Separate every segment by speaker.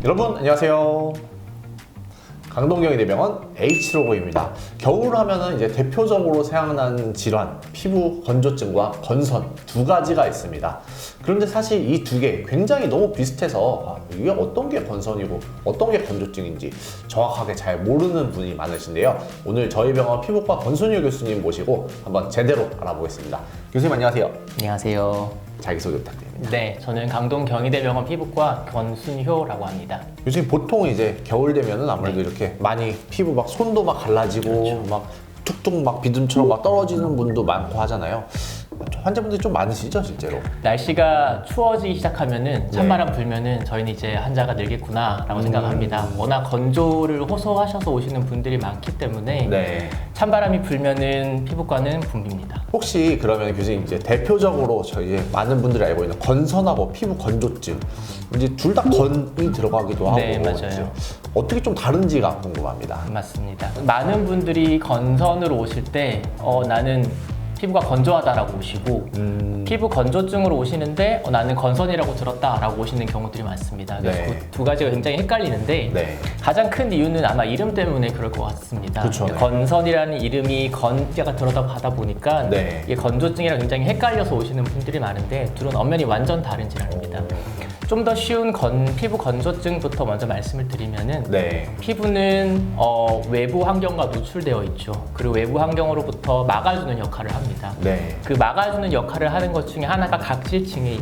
Speaker 1: 여러분 안녕하세요. 강동경의대병원 H로고입니다. 겨울 하면은 이제 대표적으로 생각나는 질환, 피부 건조증과 건선 두 가지가 있습니다. 그런데 사실 이 두 개 굉장히 너무 비슷해서 이게 어떤 게 건선이고 어떤 게 건조증인지 정확하게 잘 모르는 분이 많으신데요. 오늘 저희 병원 피부과 권순유 교수님 모시고 한번 제대로 알아보겠습니다. 교수님 안녕하세요.
Speaker 2: 안녕하세요.
Speaker 1: 자기소개 부탁드립니다.
Speaker 2: 네, 저는 강동경희대병원 피부과 권순효라고 합니다.
Speaker 1: 요즘 보통 이제 겨울 되면은 아무래도 이렇게 많이 피부 막 손도 막 갈라지고 막 툭툭 막 비듬처럼 막 떨어지는 분도 많고 하잖아요. 환자분들이 좀 많으시죠, 실제로?
Speaker 2: 날씨가 추워지기 시작하면은 찬바람 불면은 저희는 이제 환자가 늘겠구나라고 생각합니다. 워낙 건조를 호소하셔서 오시는 분들이 많기 때문에
Speaker 1: 네.
Speaker 2: 찬바람이 불면은 피부과는 붐빕니다.
Speaker 1: 혹시 그러면 교수님 이제 대표적으로 저희 많은 분들이 알고 있는 건선하고 피부 건조증 이제 둘 다 건이 들어가기도 하고
Speaker 2: 네, 맞아요.
Speaker 1: 이제 어떻게 좀 다른지가 궁금합니다.
Speaker 2: 맞습니다. 많은 분들이 건선으로 오실 때 나는 피부가 건조하다라고 오시고 피부 건조증으로 오시는데 나는 건선이라고 들었다라고 오시는 경우들이 많습니다. 그래서
Speaker 1: 네.
Speaker 2: 그 두 가지가 굉장히 헷갈리는데
Speaker 1: 네.
Speaker 2: 가장 큰 이유는 아마 이름 때문에 그럴 것 같습니다.
Speaker 1: 그쵸, 네.
Speaker 2: 건선이라는 이름이 건자가 들어다 가다 보니까
Speaker 1: 네.
Speaker 2: 이게 건조증이랑 굉장히 헷갈려서 오시는 분들이 많은데 둘은 엄연히 완전 다른 질환입니다. 좀 더 쉬운 피부 건조증부터 먼저 말씀을 드리면은
Speaker 1: 네.
Speaker 2: 피부는 외부 환경과 노출되어 있죠. 그리고 외부 환경으로부터 막아주는 역할을 합니다.
Speaker 1: 네.
Speaker 2: 그 막아주는 역할을 하는 것 중에 하나가 각질층에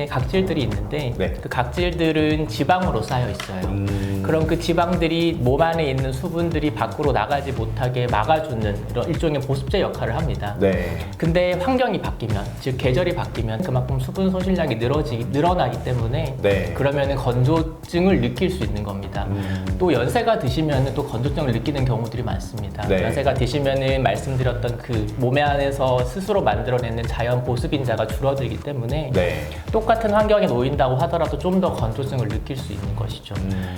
Speaker 2: 각질들이 있는데
Speaker 1: 네.
Speaker 2: 그 각질들은 지방으로 쌓여 있어요. 그럼 그 지방들이 몸 안에 있는 수분들이 밖으로 나가지 못하게 막아주는 이런 일종의 보습제 역할을 합니다.
Speaker 1: 네.
Speaker 2: 근데 환경이 바뀌면, 즉 계절이 바뀌면 그만큼 수분 손실량이 늘어나기 때문에
Speaker 1: 네.
Speaker 2: 그러면은 건조증을 느낄 수 있는 겁니다. 또 연세가 드시면은 또 건조증을 느끼는 경우들이 많습니다.
Speaker 1: 네.
Speaker 2: 연세가 드시면은 말씀드렸던 그 몸에 안에서 스스로 만들어내는 자연 보습인자가 줄어들기 때문에
Speaker 1: 네.
Speaker 2: 똑같은 환경에 놓인다고 하더라도 좀 더 건조증을 느낄 수 있는 것이죠.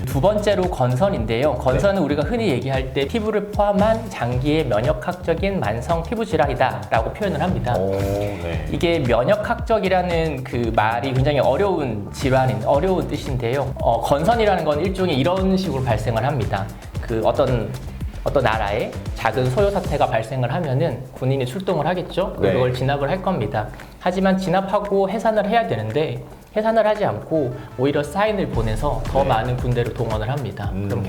Speaker 2: 두 번째로 건선인데요. 건선은 우리가 흔히 얘기할 때 피부를 포함한 장기의 면역학적인 만성 피부 질환이다라고 표현을 합니다.
Speaker 1: 오, 네.
Speaker 2: 이게 면역학적이라는 그 말이 굉장히 어려운 뜻인데요. 건선이라는 건 일종의 이런 식으로 발생을 합니다. 그 어떤 나라에 작은 소요 사태가 발생을 하면은 군인이 출동을 하겠죠.
Speaker 1: 네.
Speaker 2: 그걸 진압을 할 겁니다. 하지만 진압하고 해산을 해야 되는데 해산을 하지 않고 오히려 사인을 보내서 더
Speaker 1: 네.
Speaker 2: 많은 군대를 동원을 합니다. 그럼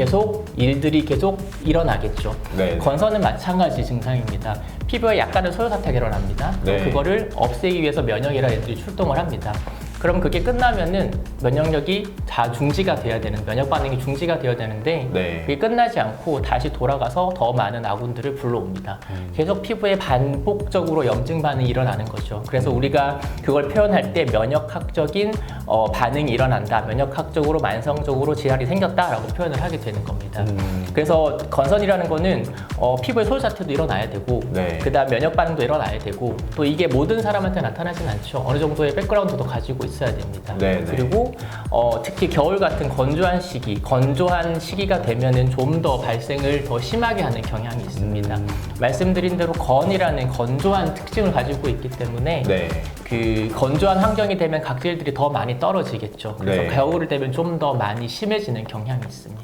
Speaker 2: 일들이 계속 일어나겠죠.
Speaker 1: 네.
Speaker 2: 건선은 마찬가지 증상입니다. 피부에 약간의 소요 사태가 일어납니다.
Speaker 1: 네.
Speaker 2: 그거를 없애기 위해서 면역이라는 애들이 출동을 합니다. 그럼 그게 끝나면은 면역력이 다 중지가 돼야 되는, 면역 반응이 중지가 되어야 되는데
Speaker 1: 네.
Speaker 2: 그게 끝나지 않고 다시 돌아가서 더 많은 아군들을 불러옵니다. 계속 피부에 반복적으로 염증 반응이 일어나는 거죠. 그래서 우리가 그걸 표현할 때 면역학적인 반응이 일어난다, 면역학적으로 만성적으로 질환이 생겼다라고 표현을 하게 되는 겁니다. 그래서 건선이라는 거는 피부에 소요 사태도 일어나야 되고
Speaker 1: 네.
Speaker 2: 그다음 면역 반응도 일어나야 되고 또 이게 모든 사람한테 나타나진 않죠. 어느 정도의 백그라운드도 가지고 있어야 됩니다.
Speaker 1: 네, 네.
Speaker 2: 그리고 특히 겨울 같은 건조한 시기가 되면은 좀 더 발생을 더 심하게 하는 경향이 있습니다. 말씀드린 대로 건이라는 건조한 특징을 가지고 있기 때문에
Speaker 1: 네.
Speaker 2: 그 건조한 환경이 되면 각질들이 더 많이 떨어지겠죠. 그래서
Speaker 1: 네.
Speaker 2: 겨울이 되면 좀 더 많이 심해지는 경향이 있습니다.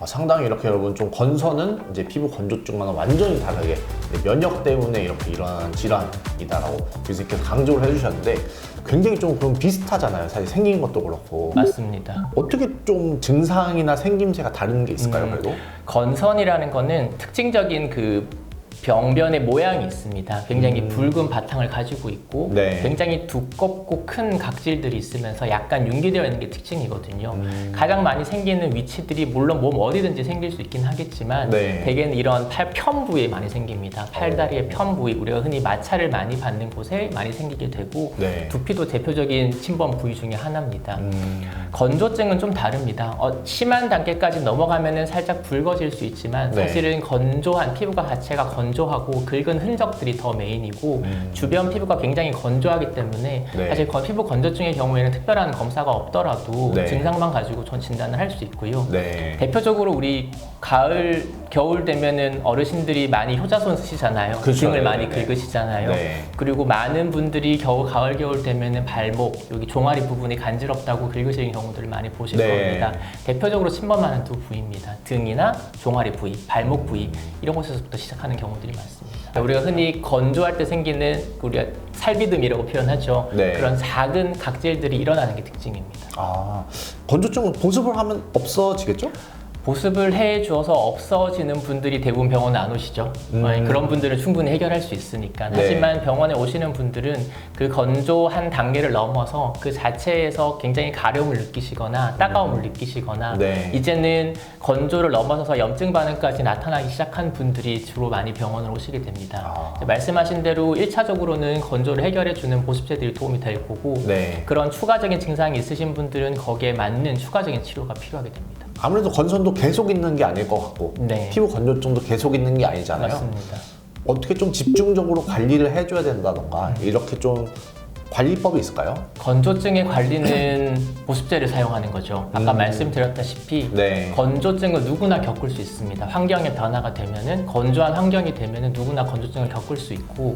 Speaker 1: 상당히 이렇게 여러분 좀 건선은 이제 피부 건조증과는 완전히 다르게 면역 때문에 이렇게 일어나는 질환이다라고 교수님께서 강조를 해주셨는데 굉장히 좀 그럼 비슷하잖아요. 사실 생긴 것도 그렇고.
Speaker 2: 맞습니다.
Speaker 1: 어떻게 좀 증상이나 생김새가 다른 게 있을까요, 그래도?
Speaker 2: 건선이라는 거는 특징적인 그 병변의 모양이 있습니다. 굉장히 붉은 바탕을 가지고 있고
Speaker 1: 네.
Speaker 2: 굉장히 두껍고 큰 각질들이 있으면서 약간 융기되어 있는 게 특징이거든요. 가장 많이 생기는 위치들이 물론 몸 어디든지 생길 수 있긴 하겠지만
Speaker 1: 네.
Speaker 2: 대개는 이런 편 부위에 많이 생깁니다. 팔다리의 편 부위, 우리가 흔히 마찰을 많이 받는 곳에 많이 생기게 되고
Speaker 1: 네.
Speaker 2: 두피도 대표적인 침범 부위 중에 하나입니다. 건조증은 좀 다릅니다. 심한 단계까지 넘어가면은 살짝 붉어질 수 있지만
Speaker 1: 네.
Speaker 2: 사실은 건조한 피부가 자체가 건조하고 긁은 흔적들이 더 메인이고 주변 피부가 굉장히 건조하기 때문에
Speaker 1: 네.
Speaker 2: 사실 피부 건조증의 경우에는 특별한 검사가 없더라도
Speaker 1: 네.
Speaker 2: 증상만 가지고 전 진단을 할 수 있고요.
Speaker 1: 네.
Speaker 2: 대표적으로 우리 가을, 겨울 되면은 어르신들이 많이 효자손 쓰시잖아요.
Speaker 1: 그렇죠.
Speaker 2: 등을 많이
Speaker 1: 네.
Speaker 2: 긁으시잖아요.
Speaker 1: 네.
Speaker 2: 그리고 많은 분들이 가을, 겨울 되면은 발목, 여기 종아리 부분이 간지럽다고 긁으시는 경우들을 많이 보실
Speaker 1: 네.
Speaker 2: 겁니다. 대표적으로 침범하는 두 부위입니다. 등이나 종아리 부위, 발목 부위 이런 곳에서부터 시작하는 경우들이 많습니다. 우리가 흔히 건조할 때 생기는 우리가 살비듬이라고 표현하죠.
Speaker 1: 네.
Speaker 2: 그런 작은 각질들이 일어나는 게 특징입니다.
Speaker 1: 아, 건조증은 보습을 하면 없어지겠죠?
Speaker 2: 보습을 해주어서 없어지는 분들이 대부분 병원에 안 오시죠. 그런 분들은 충분히 해결할 수 있으니까.
Speaker 1: 네.
Speaker 2: 하지만 병원에 오시는 분들은 그 건조한 단계를 넘어서 그 자체에서 굉장히 가려움을 느끼시거나 따가움을 느끼시거나
Speaker 1: 네.
Speaker 2: 이제는 건조를 넘어서서 염증 반응까지 나타나기 시작한 분들이 주로 많이 병원을 오시게 됩니다. 말씀하신 대로 1차적으로는 건조를 해결해주는 보습제들이 도움이 될 거고
Speaker 1: 네.
Speaker 2: 그런 추가적인 증상이 있으신 분들은 거기에 맞는 추가적인 치료가 필요하게 됩니다.
Speaker 1: 아무래도 건선도 계속 있는 게 아닐 것 같고
Speaker 2: 네.
Speaker 1: 피부 건조증도 계속 있는 게 아니잖아요.
Speaker 2: 맞습니다.
Speaker 1: 어떻게 좀 집중적으로 관리를 해줘야 된다던가 이렇게 좀 관리법이 있을까요?
Speaker 2: 건조증의 관리는 보습제를 사용하는 거죠. 아까 말씀드렸다시피
Speaker 1: 네.
Speaker 2: 건조증을 누구나 겪을 수 있습니다. 환경의 변화가 되면은 건조한 환경이 되면은 누구나 건조증을 겪을 수 있고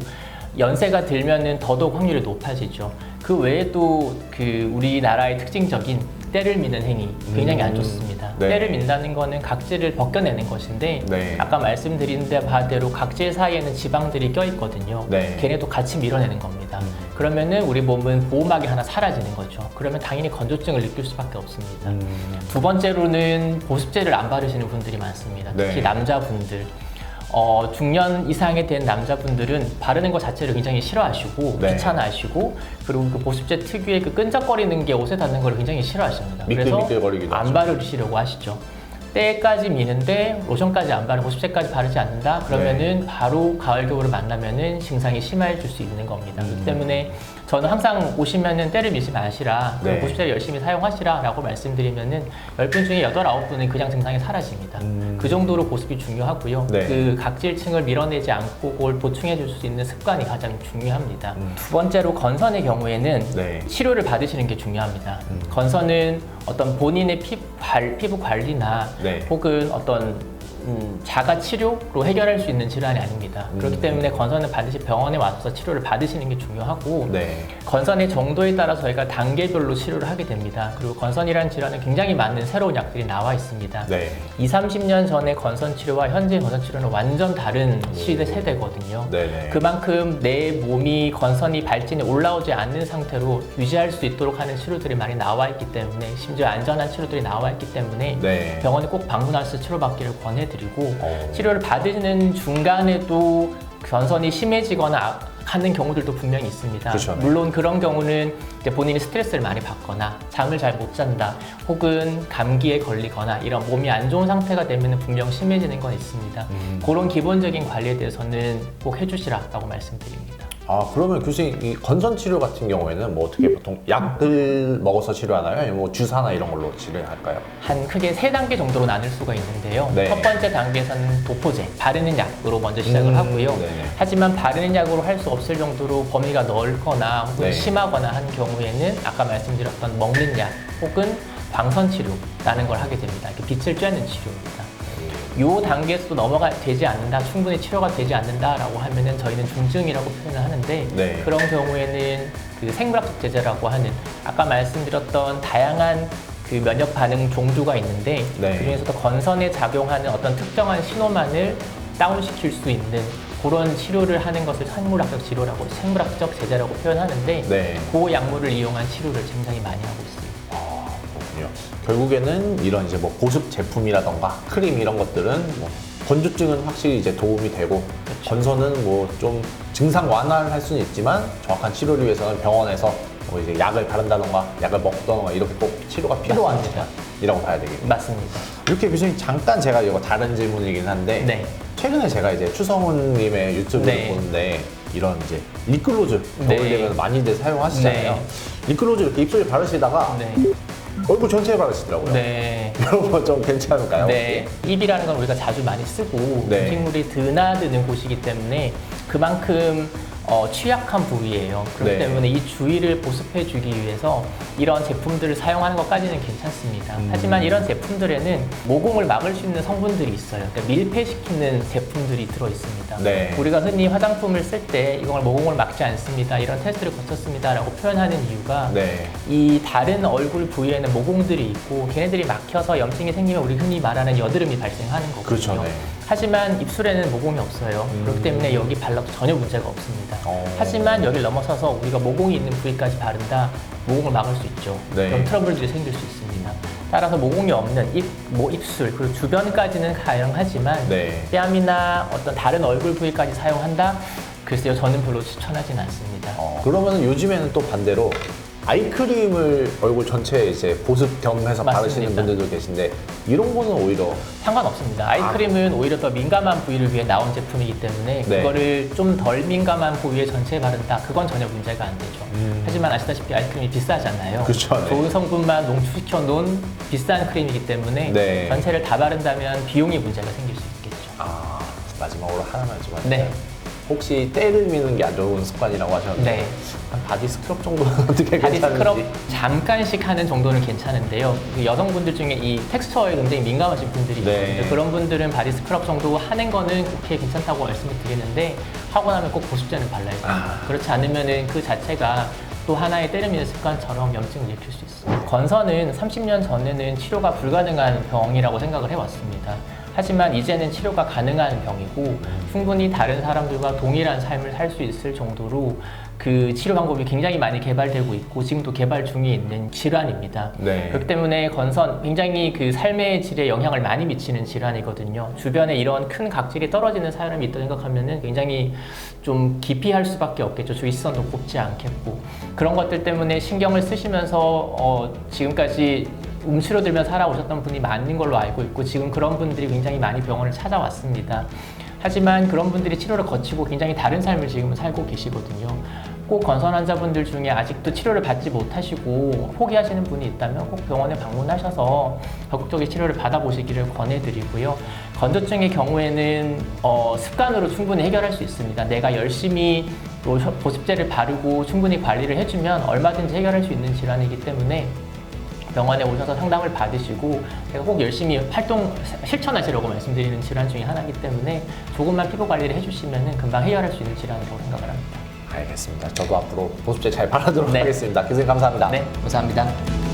Speaker 2: 연세가 들면은 더더욱 확률이 높아지죠. 그 외에도 그 우리나라의 특징적인 때를 미는 행위 굉장히 안 좋습니다.
Speaker 1: 네.
Speaker 2: 때를 민다는 거는 각질을 벗겨내는 것인데
Speaker 1: 네.
Speaker 2: 아까 말씀드린 바대로 각질 사이에는 지방들이 껴있거든요.
Speaker 1: 네.
Speaker 2: 걔네도 같이 밀어내는 겁니다. 그러면은 우리 몸은 보호막이 하나 사라지는 거죠. 그러면 당연히 건조증을 느낄 수밖에 없습니다. 두 번째로는 보습제를 안 바르시는 분들이 많습니다. 특히
Speaker 1: 네.
Speaker 2: 남자분들. 중년 이상이 된 남자분들은 바르는 것 자체를 굉장히 싫어하시고
Speaker 1: 네.
Speaker 2: 귀찮아하시고 그리고 그 보습제 특유의 그 끈적거리는 게 옷에 닿는 걸 굉장히 싫어하십니다.
Speaker 1: 미끌미끌거리기도
Speaker 2: 안
Speaker 1: 하죠.
Speaker 2: 바르시려고 하시죠. 때까지 미는데 로션까지 안 바르고 보습제까지 바르지 않는다? 그러면은 바로 가을 겨울을 만나면은 증상이 심해질 수 있는 겁니다. 그렇기 때문에 저는 항상 오시면은 때를 미지 마시라,
Speaker 1: 네.
Speaker 2: 보습제를 열심히 사용하시라 라고 말씀드리면은 10분 중에 8, 9분은 그냥 증상이 사라집니다. 그 정도로 보습이 중요하고요.
Speaker 1: 네.
Speaker 2: 그 각질층을 밀어내지 않고 그걸 보충해 줄 수 있는 습관이 가장 중요합니다. 두 번째로 건선의 경우에는
Speaker 1: 네.
Speaker 2: 치료를 받으시는 게 중요합니다. 건선은 어떤 본인의 피부 관리나
Speaker 1: 네.
Speaker 2: 혹은 어떤 자가 치료로 해결할 수 있는 질환이 아닙니다. 그렇기 때문에 건선은 반드시 병원에 와서 치료를 받으시는 게 중요하고
Speaker 1: 네.
Speaker 2: 건선의 정도에 따라 저희가 단계별로 치료를 하게 됩니다. 그리고 건선이라는 질환은 굉장히 많은 새로운 약들이 나와 있습니다.
Speaker 1: 네.
Speaker 2: 30년 전의 건선 치료와 현재 건선 치료는 완전 다른 세대거든요.
Speaker 1: 네네.
Speaker 2: 그만큼 내 몸이 건선이 발진이 올라오지 않는 상태로 유지할 수 있도록 하는 치료들이 많이 나와 있기 때문에 심지어 안전한 치료들이 나와 있기 때문에
Speaker 1: 네.
Speaker 2: 병원에 꼭 방문하셔서 치료받기를 권해드리고
Speaker 1: 오.
Speaker 2: 치료를 받으시는 중간에도 건선이 심해지거나 하는 경우들도 분명히 있습니다.
Speaker 1: 그렇죠.
Speaker 2: 물론 그런 경우는 이제 본인이 스트레스를 많이 받거나 잠을 잘 못 잔다 혹은 감기에 걸리거나 이런 몸이 안 좋은 상태가 되면 분명 심해지는 건 있습니다. 그런 기본적인 관리에 대해서는 꼭 해주시라고 말씀드립니다.
Speaker 1: 아, 그러면 교수님 이 건선 치료 같은 경우에는 뭐 어떻게 보통 약을 먹어서 치료하나요? 아니면 뭐 주사나 이런 걸로 치료할까요?
Speaker 2: 한 크게 3단계 정도로 나눌 수가 있는데요.
Speaker 1: 네.
Speaker 2: 첫 번째 단계에서는 도포제, 바르는 약으로 먼저 시작을 하고요.
Speaker 1: 네네.
Speaker 2: 하지만 바르는 약으로 할 수 없을 정도로 범위가 넓거나 혹은
Speaker 1: 네.
Speaker 2: 심하거나 한 경우에는 아까 말씀드렸던 먹는 약 혹은 광선 치료라는 걸 하게 됩니다. 이렇게 빛을 쬐는 치료입니다. 요 단계에서도 되지 않는다, 충분히 치료가 되지 않는다라고 하면은 저희는 중증이라고 표현을 하는데
Speaker 1: 네.
Speaker 2: 그런 경우에는 그 생물학적 제재라고 하는 아까 말씀드렸던 다양한 그 면역 반응 종류가 있는데
Speaker 1: 네.
Speaker 2: 그중에서도 건선에 작용하는 어떤 특정한 신호만을 다운시킬 수 있는 그런 치료를 하는 것을 생물학적 치료라고 생물학적 제재라고 표현하는데
Speaker 1: 네.
Speaker 2: 그 약물을 이용한 치료를 굉장히 많이 하고 있습니다.
Speaker 1: 아, 그렇군요. 결국에는 이런 이제 뭐 보습 제품이라던가 크림 이런 것들은 뭐 건조증은 확실히 이제 도움이 되고
Speaker 2: 그렇죠.
Speaker 1: 건선은 뭐 좀 증상 완화를 할 수는 있지만 정확한 치료를 위해서는 병원에서 뭐 이제 약을 바른다던가 약을 먹던가 이렇게 꼭 치료가 필요한
Speaker 2: 맞습니다.
Speaker 1: 질환이라고 봐야 되겠네요.
Speaker 2: 맞습니다.
Speaker 1: 이렇게 교수님 잠깐 제가 이거 다른 질문이긴 한데
Speaker 2: 네.
Speaker 1: 최근에 제가 이제 추성훈님의 유튜브를
Speaker 2: 네.
Speaker 1: 보는데 이런 이제 립글로즈
Speaker 2: 네.
Speaker 1: 겨울 되면 많이들 사용하시잖아요.
Speaker 2: 네.
Speaker 1: 립글로즈 이렇게 입술에 바르시다가
Speaker 2: 네.
Speaker 1: 얼굴 전체에 바르시더라고요.
Speaker 2: 네.
Speaker 1: 이런 거 좀 괜찮을까요?
Speaker 2: 네. 입이라는 건 우리가 자주 많이 쓰고
Speaker 1: 네.
Speaker 2: 음식물이 드나드는 곳이기 때문에 그만큼 취약한 부위예요. 그렇기
Speaker 1: 네.
Speaker 2: 때문에 이 주위를 보습해주기 위해서 이런 제품들을 사용하는 것까지는 괜찮습니다. 하지만 이런 제품들에는 모공을 막을 수 있는 성분들이 있어요. 그러니까 밀폐시키는 제품들이 들어있습니다.
Speaker 1: 네.
Speaker 2: 우리가 흔히 화장품을 쓸 때 이걸 모공을 막지 않습니다. 이런 테스트를 거쳤습니다라고 표현하는 이유가
Speaker 1: 네.
Speaker 2: 이 다른 얼굴 부위에는 모공들이 있고 걔네들이 막혀서 염증이 생기면 우리 흔히 말하는 여드름이 발생하는 거거든요.
Speaker 1: 그렇죠. 네.
Speaker 2: 하지만 입술에는 모공이 없어요. 그렇기 때문에 여기 발라도 전혀 문제가 없습니다. 하지만 여기를 넘어서서 우리가 모공이 있는 부위까지 바른다, 모공을 막을 수 있죠.
Speaker 1: 네.
Speaker 2: 그럼 트러블들이 생길 수 있습니다. 따라서 모공이 없는 입술 그리고 주변까지는 가능하지만
Speaker 1: 네.
Speaker 2: 뺨이나 어떤 다른 얼굴 부위까지 사용한다? 글쎄요, 저는 별로 추천하진 않습니다.
Speaker 1: 그러면 요즘에는 또 반대로 아이크림을 얼굴 전체에 이제 보습 겸 해서 바르시는
Speaker 2: 맞습니다.
Speaker 1: 분들도 계신데 이런 거는 오히려
Speaker 2: 상관없습니다. 아이크림은 오히려 더 민감한 부위를 위해 나온 제품이기 때문에
Speaker 1: 네.
Speaker 2: 그거를 좀 덜 민감한 부위에 전체에 바른다. 그건 전혀 문제가 안 되죠. 하지만 아시다시피 아이크림이 비싸잖아요.
Speaker 1: 그렇죠, 네.
Speaker 2: 좋은 성분만 농축시켜 놓은 비싼 크림이기 때문에
Speaker 1: 네.
Speaker 2: 전체를 다 바른다면 비용이 문제가 생길 수 있겠죠.
Speaker 1: 마지막으로 하나만 좀
Speaker 2: 네.
Speaker 1: 혹시 때를 미는 게 안 좋은 습관이라고 하셨는데
Speaker 2: 네.
Speaker 1: 한 바디 스크럽 정도는 어떻게
Speaker 2: 바디 스크럽
Speaker 1: 괜찮은지?
Speaker 2: 잠깐씩 하는 정도는 괜찮은데요. 그 여성분들 중에 이 텍스처에 굉장히 민감하신 분들이
Speaker 1: 네.
Speaker 2: 있거든요. 그런 분들은 바디 스크럽 정도 하는 거는 오케이 괜찮다고 말씀을 드리는데 하고 나면 꼭 보습제는 발라야 됩니다. 그렇지 않으면은 그 자체가 또 하나의 때려미는 습관처럼 염증을 일으킬 수 있습니다. 건선은 30년 전에는 치료가 불가능한 병이라고 생각을 해왔습니다. 하지만 이제는 치료가 가능한 병이고 충분히 다른 사람들과 동일한 삶을 살 수 있을 정도로 그 치료 방법이 굉장히 많이 개발되고 있고 지금도 개발 중에 있는 질환입니다.
Speaker 1: 네.
Speaker 2: 그렇기 때문에 건선 굉장히 그 삶의 질에 영향을 많이 미치는 질환이거든요. 주변에 이런 큰 각질이 떨어지는 사람이 있다 생각하면은 굉장히 좀 기피할 수밖에 없겠죠. 주의성도 곱지 않겠고 그런 것들 때문에 신경을 쓰시면서 지금까지 음치료들면 살아오셨던 분이 많은 걸로 알고 있고 지금 그런 분들이 굉장히 많이 병원을 찾아왔습니다. 하지만 그런 분들이 치료를 거치고 굉장히 다른 삶을 지금 살고 계시거든요. 꼭 건선 환자분들 중에 아직도 치료를 받지 못하시고 포기하시는 분이 있다면 꼭 병원에 방문하셔서 적극적인 치료를 받아보시기를 권해드리고요. 건조증의 경우에는 습관으로 충분히 해결할 수 있습니다. 내가 열심히 또 보습제를 바르고 충분히 관리를 해주면 얼마든지 해결할 수 있는 질환이기 때문에 병원에 오셔서 상담을 받으시고 제가 꼭 열심히 실천하시라고 말씀드리는 질환 중에 하나이기 때문에 조금만 피부 관리를 해주시면 금방 해결할 수 있는 질환이라고 생각을 합니다.
Speaker 1: 알겠습니다. 저도 앞으로 보습제 잘 바르도록
Speaker 2: 네.
Speaker 1: 하겠습니다. 교수님 감사합니다.
Speaker 2: 네, 감사합니다.